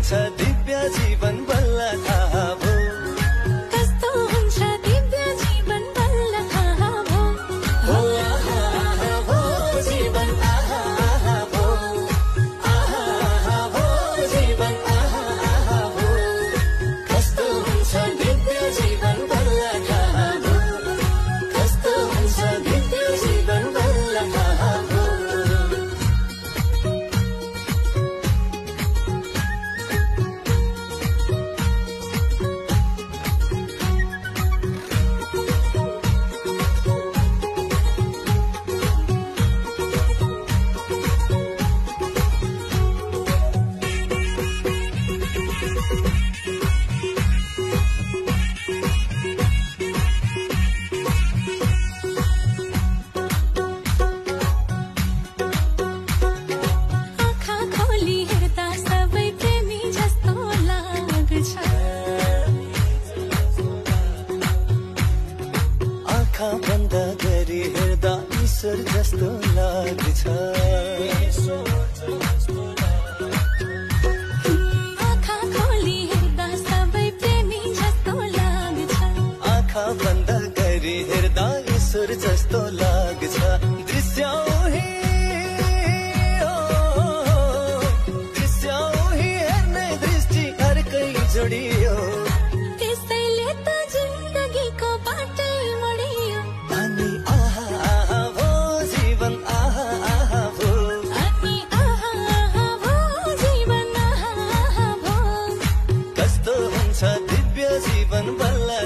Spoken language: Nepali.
हुन्छ दिव्य जीवन बल्ल थाहा भो कस्तो हुन्छ दिव्य जीवन बल्ल थाहा भो हो आहा आहा भो जीवन आहा आहा भो आहा आहा भो जीवन आहा आहा भो कस्तो हुन्छ दिव्य जीवन बल्ल थाहा भो कस्तो हुन्छ दिव्य जीवन बल्ल थाहा भो आँखा खोली हेर्दा सबै प्रेमी जस्तो लाग्छ आँखा बन्द गरी हेर्दा ईश्वर जस्तो लाग्छ आँखा खोली हेर्दा सबै प्रेमी जस्तो लाग्छ आँखा बन्द गरी हेर्दा ईश्वर जस्तो लाग्छ दृश्यौही दृश्यौही हेर्ने दृष्टि अर्कै जोडियो त्यसैले त जिन्दगीको बाटै मोडियो अनि आहा आहा भो जीवन आहा आहा भो अनि आहा आहा भो जीवन आहा आहा भो कस्तो हुन्छ दिव्य जीवन बल्ल